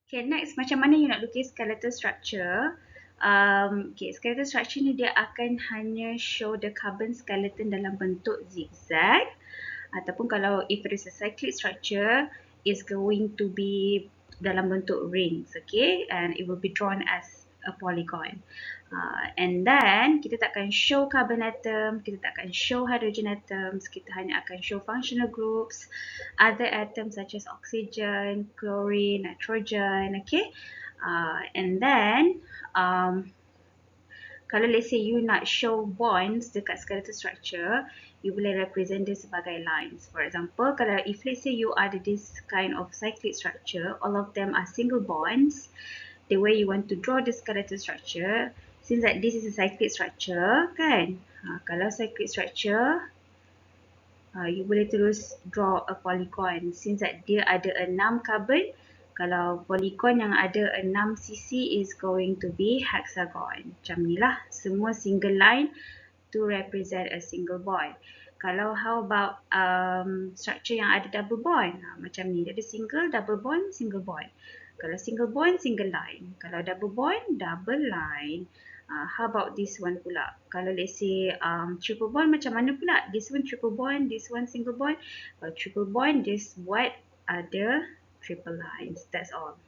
Okay, next, macam mana you nak lukis skeletal structure? Okay, skeletal structure ni dia akan hanya show the carbon skeleton dalam bentuk zigzag, ataupun kalau if it is a cyclic structure, is going to be dalam bentuk rings, okay, and it will be drawn as a polygon. And then kita takkan show carbon atom, kita takkan show hydrogen atoms, kita hanya akan show functional groups, other atoms such as oxygen, chlorine, nitrogen, okay. And then kalau let's say you nak show bonds dekat skeletal structure, you boleh represent dia sebagai lines. For example, kalau if let's say you ada this kind of cyclic structure, all of them are single bonds, the way you want to draw the skeletal structure, since that this is a cyclic structure, kan? Kalau cyclic structure, you boleh terus draw a polygon. Since that dia ada 6 carbon, kalau polygon yang ada 6 sisi is going to be hexagon. Macam ni lah, semua single line to represent a single bond. Kalau how about structure yang ada double bond, macam ni, dia ada single, double bond, single bond. Kalau single bond, single line. Kalau double bond, double line. How about this one pula? Kalau let's say triple bond, macam mana pula? This one triple bond, this one single bond. Kalau triple bond, just buat ada triple lines. That's all.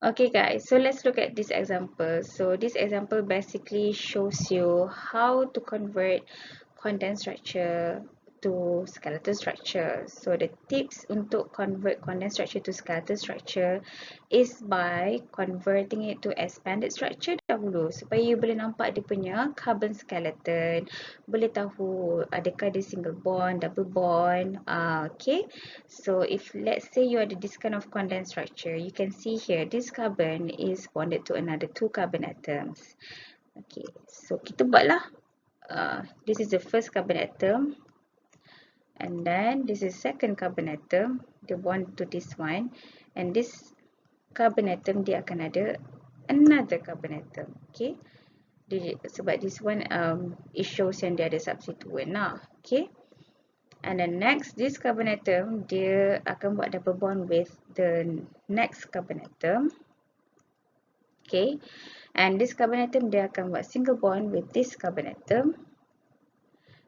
Okay guys, so let's look at this example. So this example basically shows you how to convert condensed structure to skeletal structure. So the tips untuk convert condensed structure to skeletal structure is by converting it to expanded structure dahulu supaya you boleh nampak dia punya carbon skeleton, boleh tahu adakah dia single bond, double bond. Okay, so if let's say you ada this kind of condensed structure, you can see here this carbon is bonded to another 2 carbon atoms. Okay, so kita buatlah. This is the first carbon atom, and then this is second carbon atom, dia bond to this one, and this carbon atom dia akan ada another carbon atom. Okay, sebab this one it shows yang dia ada substituent lah. Okay, and then next this carbon atom dia akan buat double bond with the next carbon atom. Okay, and this carbon atom dia akan buat single bond with this carbon atom.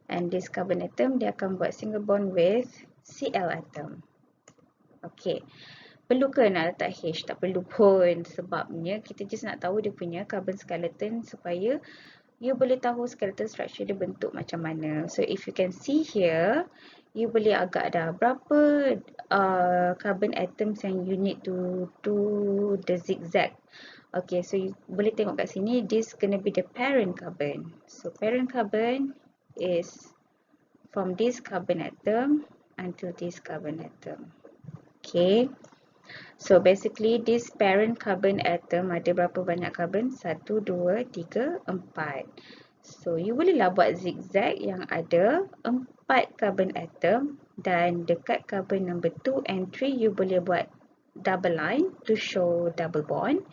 And this carbon atom dia akan buat single bond with Cl atom. Okay, perlu ke nak letak H? Tak perlu pun, sebabnya kita just nak tahu dia punya carbon skeleton supaya you boleh tahu skeletal structure dia bentuk macam mana. So if you can see here, you boleh agak dah berapa carbon atoms yang you need to do the zigzag. Okay, so you boleh tengok kat sini, this gonna be the parent carbon. So parent carbon is from this carbon atom until this carbon atom. Okay, so basically this parent carbon atom ada berapa banyak carbon? 1, 2, 3, 4. So you bolehlah buat zigzag yang ada 4 carbon atom, dan dekat carbon number 2 and 3 you boleh buat double line to show double bond.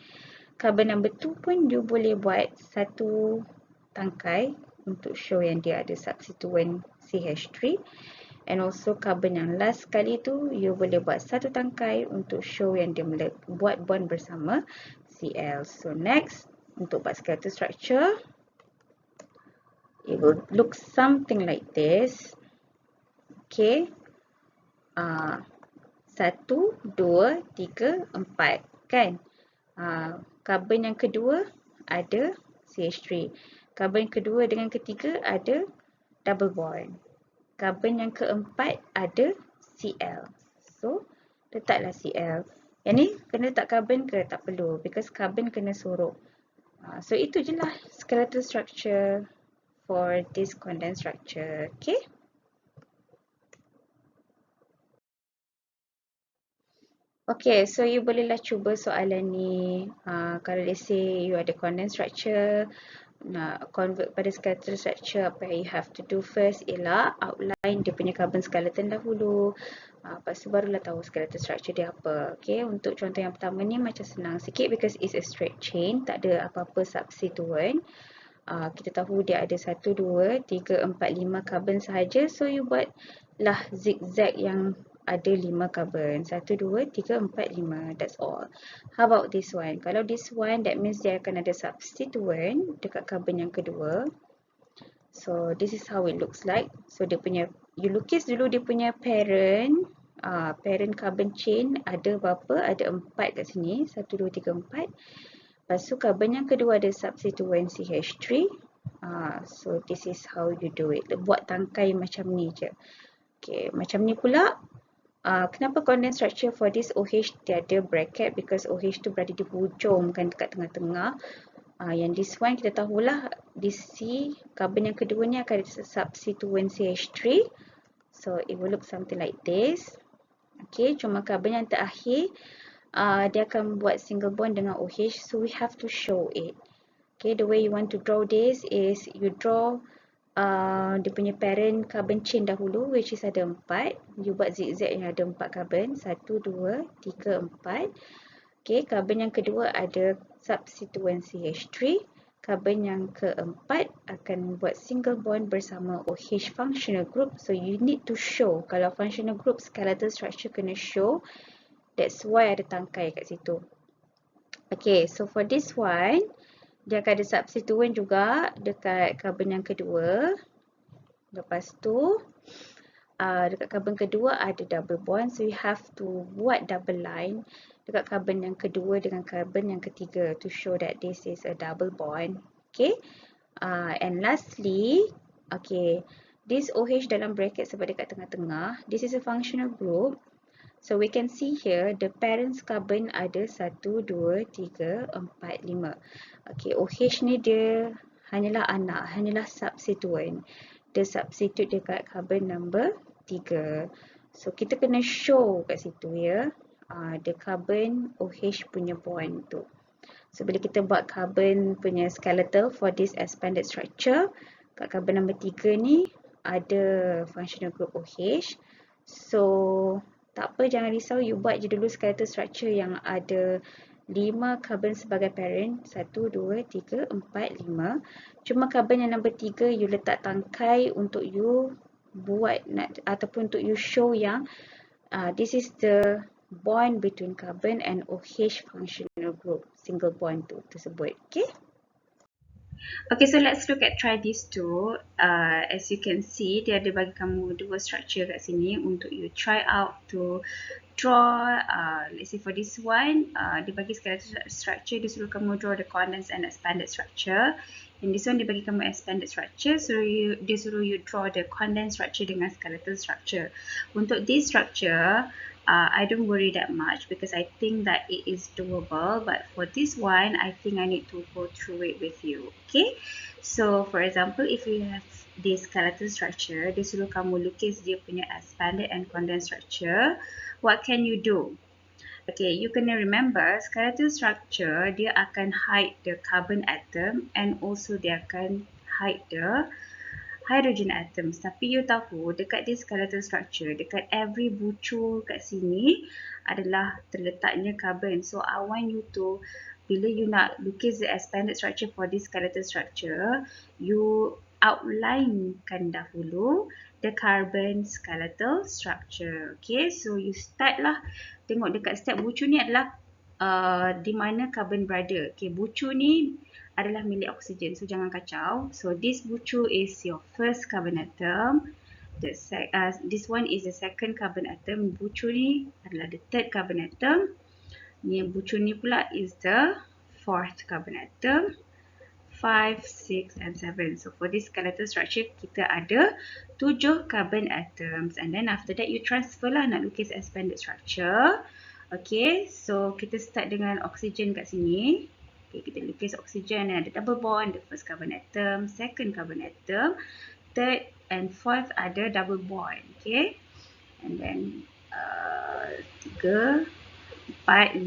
Carbon number 2 pun you boleh buat satu tangkai untuk show yang dia ada substituent CH3, and also carbon yang last sekali tu you boleh buat satu tangkai untuk show yang dia buat bond bersama Cl. So next, untuk buat skeletal structure, it will look something like this. Okay, 1, 2, 3, 4 kan. Carbon yang kedua ada CH3. Carbon kedua dengan ketiga ada double bond. Carbon yang keempat ada Cl. So, letaklah Cl. Yang ni kena letak carbon ke? Tak perlu, because carbon kena sorok. So, itu je lah skeletal structure for this condensed structure. Okay? Okay, so you bolehlah cuba soalan ni. Kalau let's say you ada condensed structure, nak convert pada skeletal structure, apa yang you have to do first ialah outline dia punya carbon skeleton dahulu. Lepas tu barulah tahu skeletal structure dia apa. Okay, untuk contoh yang pertama ni macam senang sikit because it's a straight chain, tak ada apa-apa substituent. Kita tahu dia ada 1, 2, 3, 4, 5 carbon sahaja. So you buatlah zigzag yang ada 5 carbon. 1, 2, 3, 4, 5. That's all. How about this one? Kalau this one, that means dia akan ada substituent dekat carbon yang kedua. So this is how it looks like. So dia punya, you lukis dulu dia punya parent. Parent carbon chain ada berapa? Ada 4 kat sini. 1, 2, 3, 4. Lepas tu carbon yang kedua ada substituent CH3. So this is how you do it. Buat tangkai macam ni je. Okay, macam ni pula. Kenapa condensed structure for this OH dia ada bracket? Because OH tu berada di hujung, bukan dekat tengah-tengah. Yang this one kita tahulah, this C, carbon yang kedua ni akan ada substituent CH3. So it will look something like this. Okay, cuma carbon yang terakhir dia akan buat single bond dengan OH, so we have to show it. Okay, the way you want to draw this is you draw dia punya parent carbon chain dahulu, which is ada 4. You buat zigzag yang ada 4 carbon. 1, 2, 3, 4. Okay, carbon yang kedua ada substituent CH3. Carbon yang keempat akan buat single bond bersama OH functional group. So you need to show, kalau functional group skeletal structure kena show. That's why ada tangkai kat situ. Okay, so for this one, dia akan ada substituent juga dekat carbon yang kedua. Lepas tu, dekat carbon kedua ada double bond, so you have to buat double line dekat carbon yang kedua dengan carbon yang ketiga to show that this is a double bond. Okay, and lastly, okay, this OH dalam bracket sebab dekat tengah-tengah, this is a functional group. So we can see here the parents carbon ada 1, 2, 3, 4, 5. Okay, OH ni dia hanyalah anak, hanyalah substituent. Dia substitute dekat carbon number 3. So kita kena show kat situ ya, the carbon OH punya bond tu. So bila kita buat carbon punya skeletal for this expanded structure, kat carbon number 3 ni ada functional group OH. So tak apa, jangan risau, you buat je dulu skeletal structure yang ada 5 carbon sebagai parent, 1, 2, 3, 4, 5. Cuma carbon yang number 3 you letak tangkai untuk you buat ataupun untuk you show yang this is the bond between carbon and OH functional group, single bond tu tersebut. Okay. Okay, so let's look at try these two. As you can see, dia ada bagi kamu dua structure kat sini untuk you try out to draw. Let's say for this one, dia bagi skeletal structure, dia suruh kamu draw the condensed and expanded structure. And this one dia bagi kamu expanded structure, so dia suruh you draw the condensed structure dengan skeletal structure. Untuk this structure, I don't worry that much because I think that it is doable, but for this one, I think I need to go through it with you. Okay, so for example, if you have this skeletal structure, dia suruh kamu lukis dia punya expanded and condensed structure. What can you do? Okay, you kena remember skeletal structure dia akan hide the carbon atom and also dia akan hide the hydrogen atoms. Tapi you tahu dekat this skeletal structure, dekat every bucu kat sini adalah terletaknya carbon. So I want you to, bila you nak lukis the expanded structure for this skeletal structure, you outlinekan dahulu the carbon skeletal structure. Okay, so you start lah. Tengok dekat setiap bucu ni adalah di mana carbon berada. Okay, bucu ni adalah milik oksigen, so jangan kacau. So this bucu is your first carbon atom. This one is the second carbon atom. Bucu ni adalah the third carbon atom. Ni bucu ni pula is the fourth carbon atom. 5, 6 and 7. So for this skeletal structure kita ada 7 carbon atoms, and then after that you transfer lah nak lukis expanded structure. Okay, so kita start dengan oksigen kat sini. Okay, kita lukis oksigen yang ada double bond, the first carbon atom, second carbon atom, third and fourth ada double bond. Okay, and then 3, 4, 5.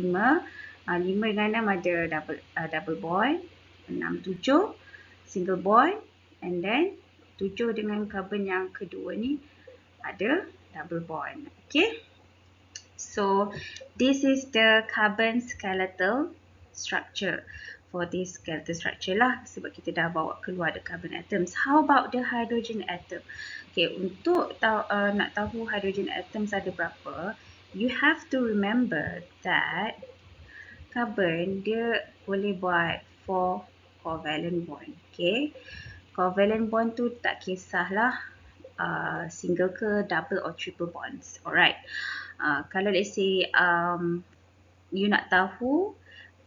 5 dengan 6 ada double bond, 6, 7 single bond, and then 7 dengan carbon yang kedua ni ada double bond. Okay, so this is the carbon skeletal structure for this skeletal structure lah, sebab kita dah bawa keluar the carbon atoms. How about the hydrogen atom? Okay, untuk nak tahu hydrogen atoms ada berapa, you have to remember that carbon dia boleh buat 4 covalent bond. Okay, covalent bond tu tak kisahlah single ke double or triple bonds. Alright, kalau let's say you nak tahu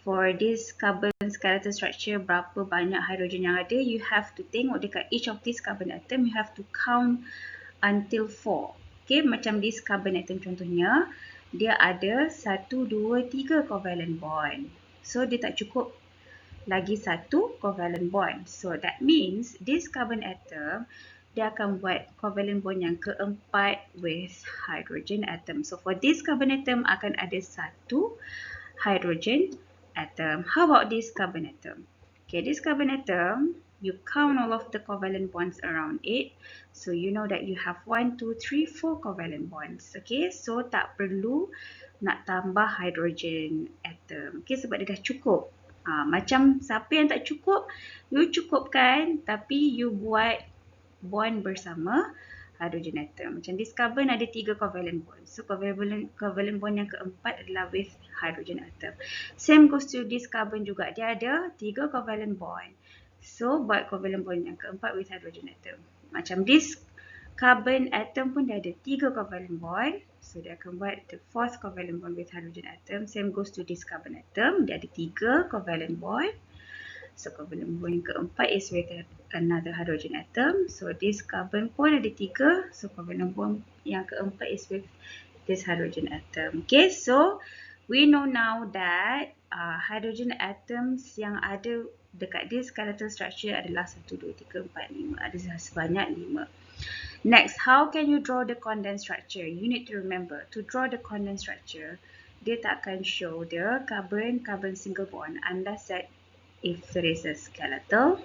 for this carbon skeletal structure berapa banyak hydrogen yang ada, you have to tengok dekat each of this carbon atom, you have to count until 4. Okay, macam this carbon atom contohnya, dia ada 1, 2, 3 covalent bond. So dia tak cukup lagi satu covalent bond. So that means this carbon atom dia akan buat covalent bond yang keempat with hydrogen atom. So for this carbon atom akan ada satu hydrogen atom. How about this carbon atom? Okay, this carbon atom, you count all of the covalent bonds around it. So you know that you have 1, 2, 3, 4 covalent bonds. Okay, so tak perlu nak tambah hydrogen atom. Okay, sebab dia dah cukup. Macam siapa yang tak cukup, you cukupkan tapi you buat bond bersama hydrogen atom. Macam this carbon ada 3 covalent bond. So covalent bond yang keempat adalah with hydrogen atom. Same goes to this carbon juga. Dia ada 3 covalent bond. So buat covalent bond yang keempat with hydrogen atom. Macam this Carbon atom pun dia ada 3 covalent bond. So dia akan buat the 4th covalent bond with hydrogen atom. Same goes to this carbon atom. Dia ada 3 covalent bond. So covalent bond yang keempat is with another hydrogen atom. So this carbon pun ada 3. So covalent bond yang keempat is with this hydrogen atom. Okay, so we know now that hydrogen atoms yang ada dekat this skeletal structure adalah 1, 2, 3, 4, 5. Ada sebanyak 5. Next, how can you draw the condensed structure? You need to remember, to draw the condensed structure, dia tak akan show the carbon single bond unless that if there is a skeletal,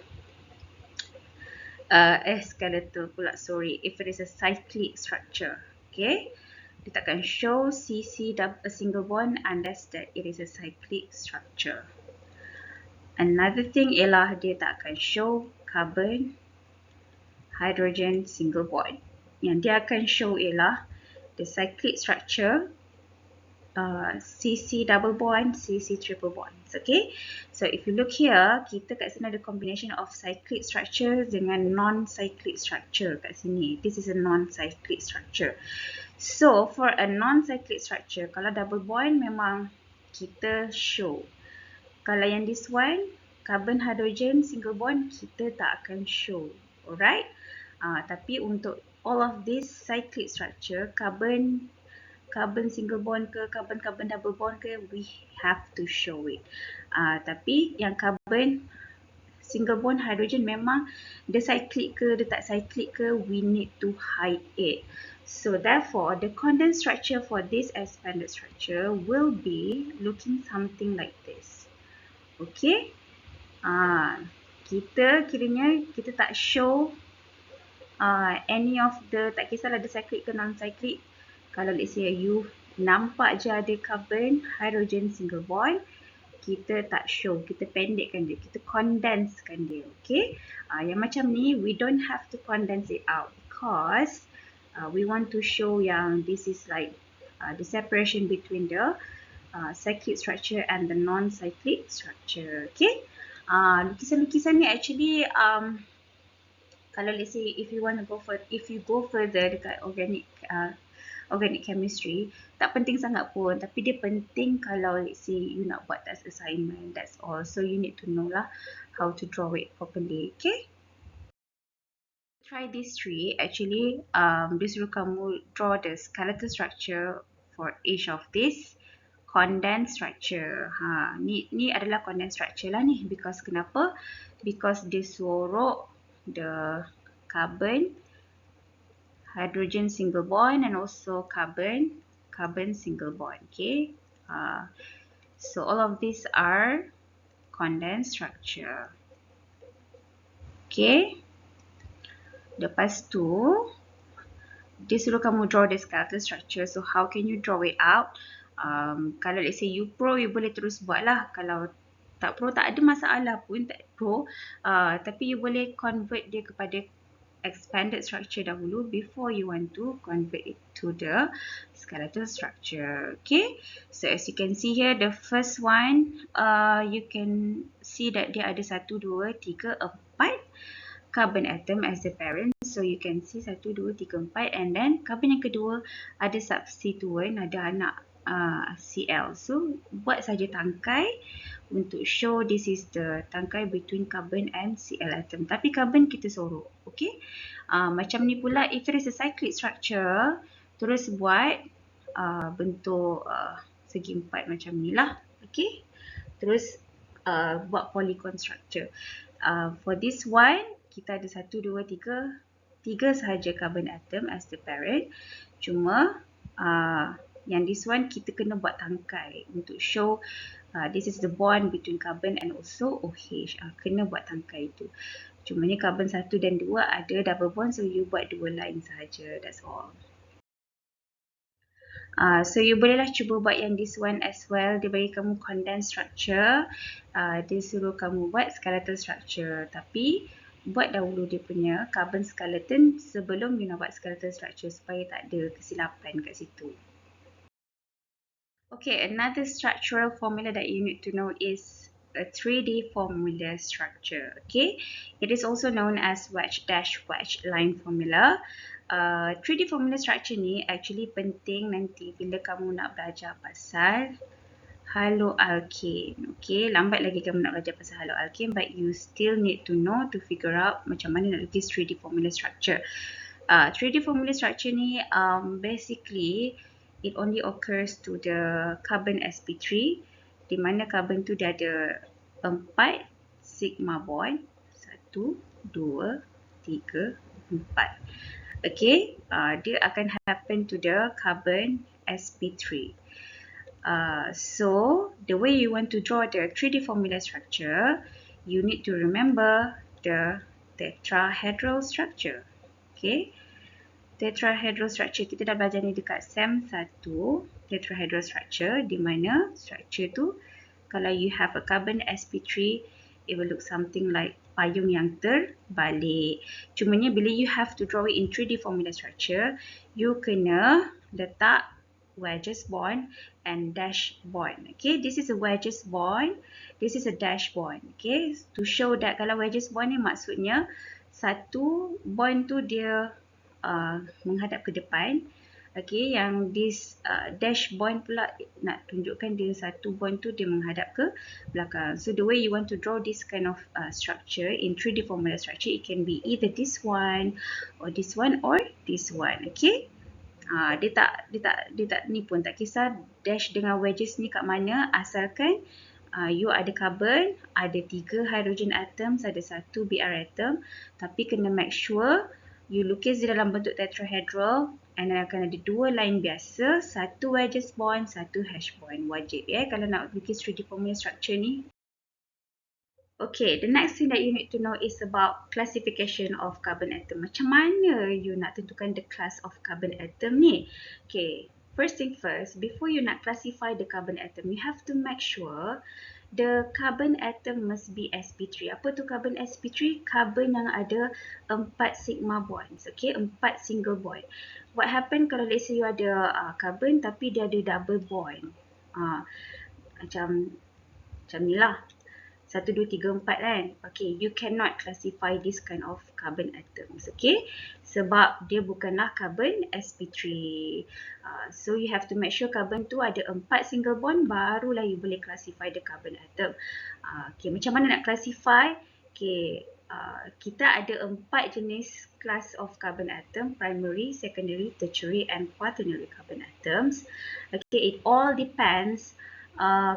if it is a cyclic structure, okay? Dia tak akan show CC a single bond unless that it is a cyclic structure. Another thing ialah dia tak akan show carbon hydrogen single bond. Yang dia akan show ialah the cyclic structure, CC double bond, CC triple bonds. Okay, so if you look here, kita kat sini ada combination of cyclic structure dengan non-cyclic structure kat sini. This is a non-cyclic structure. So for a non-cyclic structure, kalau double bond memang kita show. Kalau yang this one, carbon hydrogen single bond, kita tak akan show. Alright? Tapi untuk all of this cyclic structure, carbon single bond ke, carbon double bond ke, we have to show it. Tapi yang carbon single bond hydrogen memang dia cyclic ke, dia tak cyclic ke, we need to hide it. So therefore, the condensed structure for this expanded structure will be looking something like this. Okay? Kita tak show any of the, tak kisahlah ada cyclic ke non-cyclic. Kalau let's say you nampak je ada carbon hydrogen single bond, kita tak show, kita pendekkan dia, kita condensekan dia. Okay, yang macam ni we don't have to condense it out because we want to show yang this is like the separation between the cyclic structure and the non-cyclic structure. Okay, lukisan-lukisan ni actually kalau let's say if you go further dekat organic chemistry, tak penting sangat pun, tapi dia penting kalau let's say you nak buat as assignment, that's all. So you need to know lah how to draw it properly. Okay, try this tree. Actually dia suruh kamu draw the skeletal structure for each of this condensed structure. Ni adalah condensed structure lah ni, because kenapa? Because dia suruh the carbon hydrogen single bond and also carbon single bond. Okay, so all of these are condensed structure. Okay, lepas tu dia suruh kamu draw the skeletal structure. So how can you draw it out? Kalau let's say you pro, you boleh terus buat lah. Kalau tak pro, tak ada masalah pun, tak pro. Tapi you boleh convert dia kepada expanded structure dahulu before you want to convert it to the skeletal structure. Okay, so as you can see here, the first one, you can see that dia ada 1, 2, 3, 4 carbon atom as the parent. So you can see 1, 2, 3, 4, and then carbon yang kedua ada substituent, ada anak Cl. So buat saja tangkai untuk show this is the tangkai between carbon and Cl atom. Tapi carbon kita sorok. Okay, macam ni pula if it is a cyclic structure, terus buat bentuk segi empat macam ni lah. Okay, terus buat polygon structure. For this one, kita ada 1, 2, 3 sahaja carbon atom as the parent. Cuma yang this one kita kena buat tangkai untuk show this is the bond between carbon and also OH. Kena buat tangkai itu. Cuma ni carbon 1 dan 2 ada double bond, so you buat 2 line sahaja. That's all. So you bolehlah cuba buat yang this one as well. Dia bagi kamu condensed structure. Dia suruh kamu buat skeletal structure. Tapi buat dahulu dia punya carbon skeleton sebelum you nak buat skeletal structure supaya tak ada kesilapan kat situ. Okay, another structural formula that you need to know is a 3D formula structure. Okay, it is also known as wedge-wedge line formula. 3D formula structure ni actually penting nanti bila kamu nak belajar pasal haloalkane. Okay, lambat lagi kamu nak belajar pasal haloalkane, but you still need to know to figure out macam mana nak lukis 3D formula structure. 3D formula structure ni basically it only occurs to the carbon sp3, di mana carbon tu dia ada 4 sigma bond, 1, 2, 3, 4. Okay, dia akan happen to the carbon sp3. So the way you want to draw the 3D formula structure, you need to remember the tetrahedral structure. Okay, tetrahedral structure kita dah belajar ni dekat SEM 1, tetrahedral structure, di mana structure tu kalau you have a carbon sp3, it will look something like payung yang terbalik. Cumanya bila you have to draw it in 3D formula structure, you kena letak wedges bond and dash bond. Okay, this is a wedges bond, this is a dash bond. Okay, to show that kalau wedges bond ni maksudnya satu bond tu dia menghadap ke depan. Okay, yang this dash bond pula nak tunjukkan dia satu bond tu dia menghadap ke belakang. So the way you want to draw this kind of structure in 3D formula structure, it can be either this one or this one or this one. Okay, dia tak ni pun tak kisah dash dengan wedges ni kat mana, asalkan you ada carbon, ada 3 hydrogen atoms, ada 1 Br atom, tapi kena make sure you lukis di dalam bentuk tetrahedral, and akan ada 2 line biasa, 1 wedges bond, 1 hash bond, wajib ya kalau nak lukis 3D formula structure ni. Okay, the next thing that you need to know is about classification of carbon atom. Macam mana you nak tentukan the class of carbon atom ni? Okay, first thing first, before you nak classify the carbon atom, you have to make sure the carbon atom must be sp3. Apa tu carbon sp3? Carbon yang ada 4 sigma bonds. Okay, 4 single bond. What happen kalau let's say you ada carbon tapi dia ada double bond? Macam ni lah. 1, 2, 3, 4 kan. Okay, you cannot classify this kind of carbon atoms. Okay, sebab dia bukanlah carbon sp3. So you have to make sure carbon tu ada 4 single bond, barulah you boleh classify the carbon atom. Okay, macam mana nak classify? Okay, kita ada 4 jenis class of carbon atom: primary, secondary, tertiary and quaternary carbon atoms. Okay, it all depends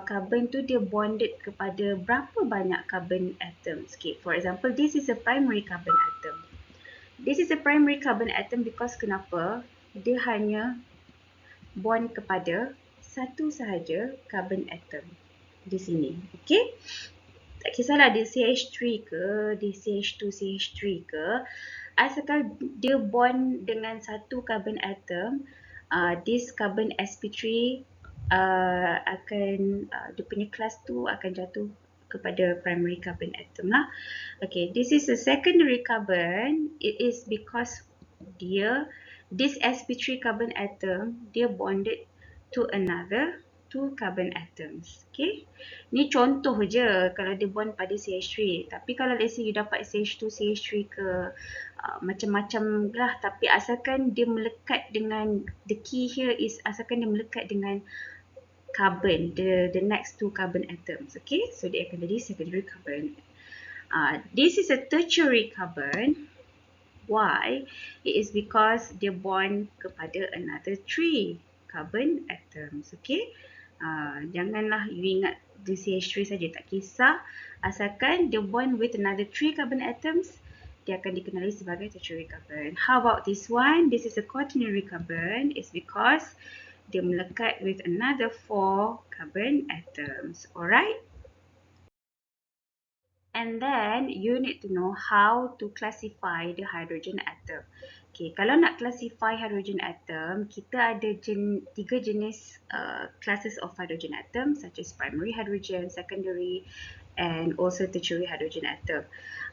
carbon tu dia bonded kepada berapa banyak carbon atoms. Okay, for example, this is a primary carbon atom. This is a primary carbon atom because kenapa? Dia hanya bond kepada satu sahaja carbon atom di sini. Okay, tak kisahlah dia CH3 ke, dia CH2, CH3 ke, asalkan dia bond dengan satu carbon atom, this carbon sp3 akan dia punya kelas tu akan jatuh kepada primary carbon atom lah. Okay, this is a secondary carbon. It is because this sp3 carbon atom dia bonded to another 2 carbon atoms. Okay, ni contoh je kalau dia bond pada CH3. Tapi kalau let's say you dapat CH2, CH3 ke macam-macam lah, tapi asalkan dia melekat dengan, the key here is asalkan dia melekat dengan carbon, the next 2 carbon atoms. Okay, so dia akan jadi secondary carbon. This is a tertiary carbon. Why? It is because dia bond kepada another 3 carbon atoms. Okay, janganlah you ingat the CH3 saja, tak kisah, asalkan dia bond with another 3 carbon atoms, dia akan dikenali sebagai tertiary carbon. How about this one? This is a quaternary carbon. It's because dia melekat with another 4 carbon atoms. Alright? And then you need to know how to classify the hydrogen atom. Okay, kalau nak classify hydrogen atom, kita ada 3 jenis classes of hydrogen atom, such as primary hydrogen, secondary, and also tertiary hydrogen atom.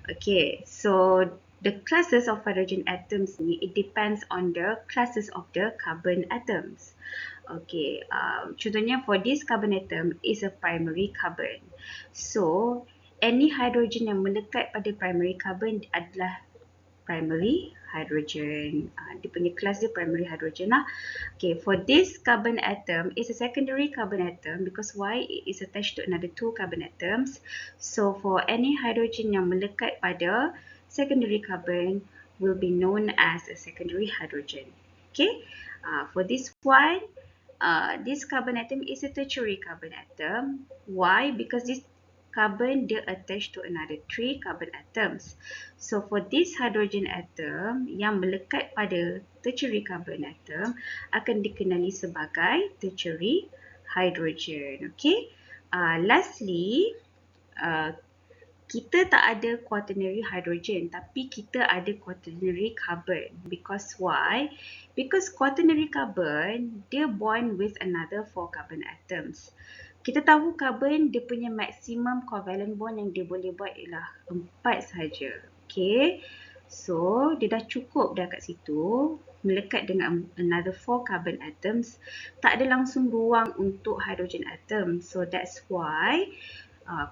Okay, so the classes of hydrogen atoms ni, it depends on the classes of the carbon atoms. Okay, contohnya for this carbon atom is a primary carbon. So any hydrogen yang melekat pada primary carbon adalah primary hydrogen. Dia punya kelas dia primary hydrogen lah. Okay, for this carbon atom is a secondary carbon atom because why? It is attached to another 2 carbon atoms. So for any hydrogen yang melekat pada secondary carbon will be known as a secondary hydrogen. Okay, for this one, this carbon atom is a tertiary carbon atom. Why? Because this carbon dia attached to another 3 carbon atoms. So for this hydrogen atom yang melekat pada tertiary carbon atom akan dikenali sebagai tertiary hydrogen. Okay. Lastly, kita tak ada quaternary hydrogen tapi kita ada quaternary carbon. Because why? Because quaternary carbon dia bond with another 4 carbon atoms. Kita tahu carbon dia punya maximum covalent bond yang dia boleh buat ialah 4 sahaja. Okay. So dia dah cukup dah kat situ. Melekat dengan another 4 carbon atoms. Tak ada langsung ruang untuk hydrogen atom. So that's why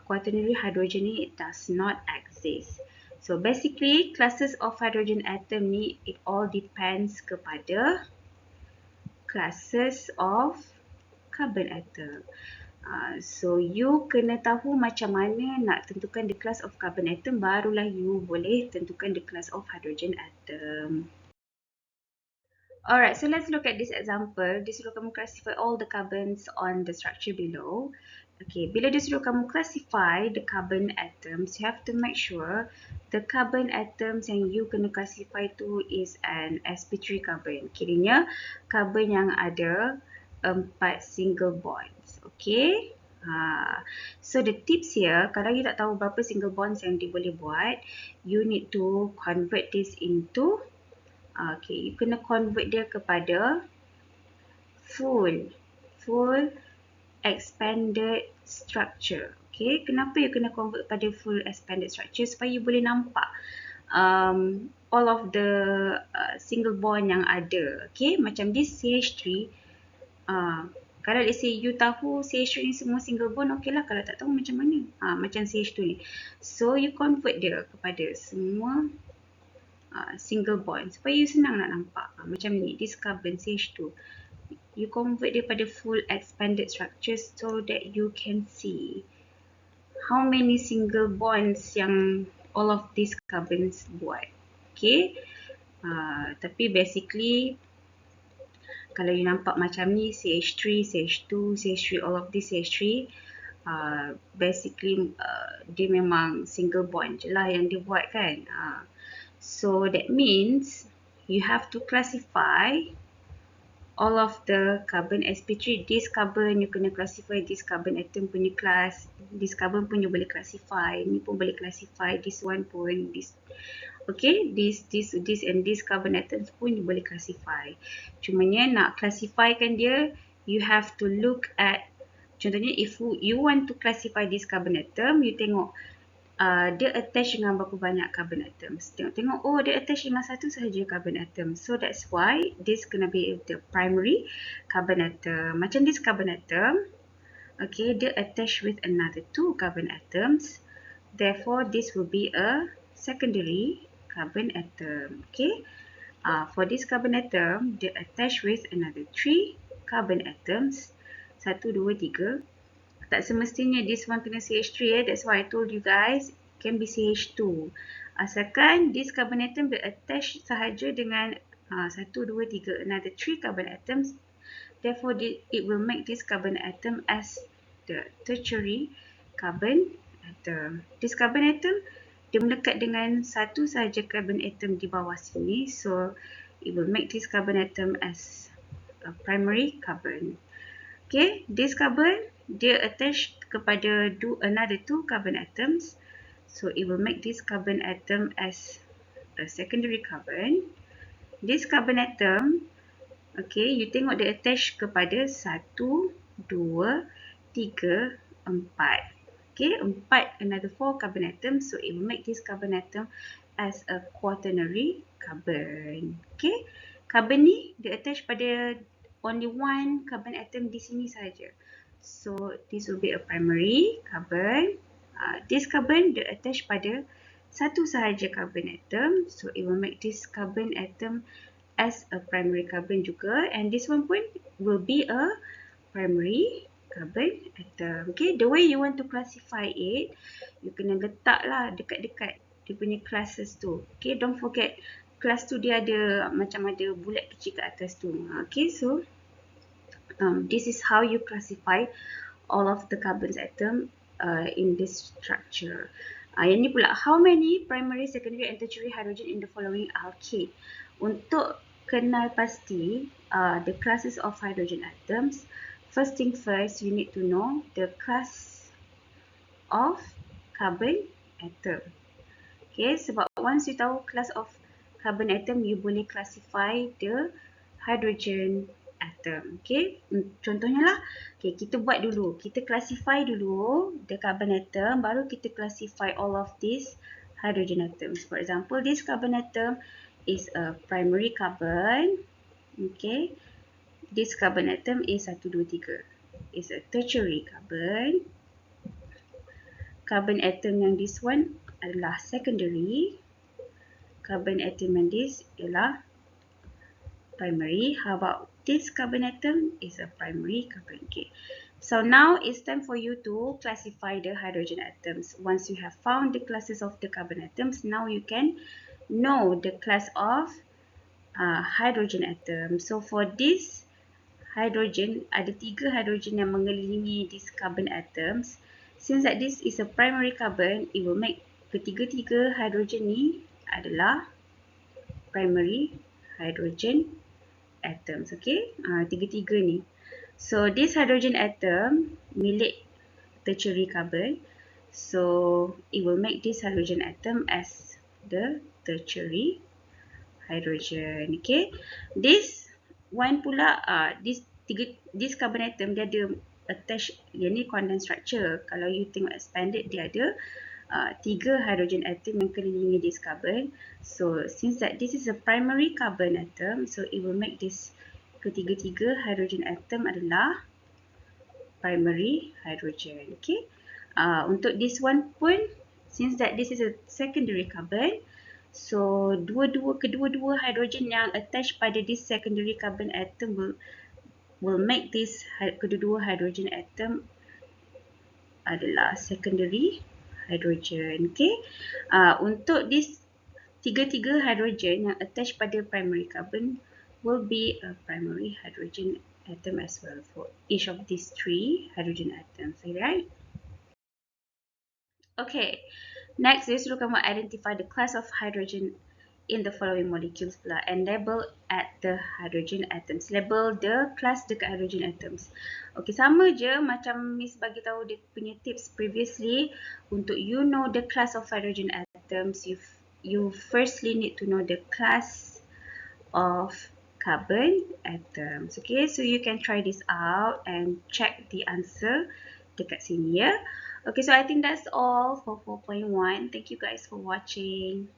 quaternary hydrogen ni it does not exist. So basically classes of hydrogen atom ni it all depends kepada classes of carbon atom. So you kena tahu macam mana nak tentukan the class of carbon atom, barulah you boleh tentukan the class of hydrogen atom. Alright, so let's look at this example. Dia suruh kamu classify all the carbons on the structure below. Okay, bila dia suruh kamu classify the carbon atoms, you have to make sure the carbon atoms yang you kena classify tu is an sp3 carbon. Kiranya carbon yang ada 4 single bonds. Okay. So the tips here, kalau you tak tahu berapa single bonds yang dia boleh buat, you need to convert this into you kena convert dia kepada full expanded structure. Okay, kenapa you kena convert kepada full expanded structure? Supaya you boleh nampak all of the single bond yang ada. Okay, macam this CH3. Kalau let's say you tahu CH3 ni semua single bond, okay lah. Kalau tak tahu macam mana? Macam CH2 ni. So you convert dia kepada semua single bond supaya you senang nak nampak. Macam ni, this carbon CH2. You convert dia pada full expanded structure so that you can see how many single bonds yang all of these carbons buat. Okay. Tapi basically kalau you nampak macam ni, CH3, CH2, CH3, all of these CH3, basically dia memang single bond je lah yang dia buat kan. So that means you have to classify all of the carbon sp3. This carbon you kena classify this carbon atom punya class. This carbon pun you boleh classify. Ni pun boleh classify. This one pun. This. Okay. This and this carbon atoms pun you boleh classify. Cumanya nak classifykan dia, you have to look at, contohnya if you want to classify this carbon atom, you tengok dia attach dengan berapa banyak carbon atoms. Tengok, oh dia attach dengan satu sahaja carbon atom. So that's why this gonna be the primary carbon atom. Macam this carbon atom, okay, dia attach with another 2 carbon atoms. Therefore, this will be a secondary carbon atom. Okay, for this carbon atom, dia attach with another 3 carbon atoms. 1, 2, 3. Tak semestinya this one kena CH3 That's why I told you guys can be CH2. Asalkan this carbon atom be attached sahaja dengan 1, 2, 3 another 3 carbon atoms. Therefore it will make this carbon atom as the tertiary carbon atom. This carbon atom dia melekat dengan satu sahaja carbon atom di bawah sini. So it will make this carbon atom as a primary carbon. Okay, this carbon dia attached kepada another 2 carbon atoms. So it will make this carbon atom as a secondary carbon. This carbon atom, okay, you tengok dia attached kepada 1, 2, 3, 4. Okay, 4 another 4 carbon atoms. So it will make this carbon atom as a quaternary carbon. Okay, carbon ni dia attached pada only 1 carbon atom di sini saja. So this will be a primary carbon. This carbon dia attach pada satu sahaja carbon atom. So it will make this carbon atom as a primary carbon juga, and this one pun will be a primary carbon atom. Okay, the way you want to classify it, you kena letak lah dekat-dekat dia punya classes tu. Okay, don't forget class tu dia ada macam ada bulat kecil kat atas tu. Okay, so this is how you classify all of the carbon atom in this structure. Yang ni pula, how many primary, secondary and tertiary hydrogen in the following alkane? Untuk kenal pasti the classes of hydrogen atoms, first thing first, you need to know the class of carbon atom. Okay, sebab once you tahu class of carbon atom, you boleh classify the hydrogen atom. Okay, contohnya lah, okay, kita buat dulu, kita classify dulu the carbon atom, baru kita classify all of these hydrogen atoms. For example, this carbon atom is a primary carbon. Okay, this carbon atom is 1, 2, 3, is a tertiary carbon. Carbon atom yang this one adalah secondary. Carbon atom yang this ialah primary. How about this carbon atom is a primary carbon. Okay. So now it's time for you to classify the hydrogen atoms. Once you have found the classes of the carbon atoms, now you can know the class of hydrogen atom. So for this hydrogen, ada 3 hydrogen yang mengelilingi these carbon atoms. Since that this is a primary carbon, it will make ketiga-tiga hydrogen ni adalah primary hydrogen atoms. Okay, tiga-tiga ni. So this hydrogen atom milik tertiary carbon, so it will make this hydrogen atom as the tertiary hydrogen. Okay, this one pula, this carbon atom dia ada attached, yang ni condensed structure. Kalau you tengok expanded, dia ada 3 hydrogen atom yang kelilingi this carbon. So since that this is a primary carbon atom, so it will make this ketiga-tiga hydrogen atom adalah primary hydrogen. Okay, untuk this one pun, since that this is a secondary carbon, so kedua-dua hydrogen yang attached pada this secondary carbon atom will make this kedua-dua hydrogen atom adalah secondary hydrogen. Okay, untuk this tiga-tiga hydrogen yang attached pada primary carbon will be a primary hydrogen atom as well for each of these 3 hydrogen atoms. Alright. Okay, next is kamu identify the class of hydrogen in the following molecules pula, and label at the hydrogen atoms. Label the class dekat hydrogen atoms. Okay, sama je macam Miss bagi tahu dia punya tips previously. Untuk you know the class of hydrogen atoms, you firstly need to know the class of carbon atoms. Okay, so you can try this out and check the answer dekat sini ya. Okay, so I think that's all for 4.1. Thank you guys for watching.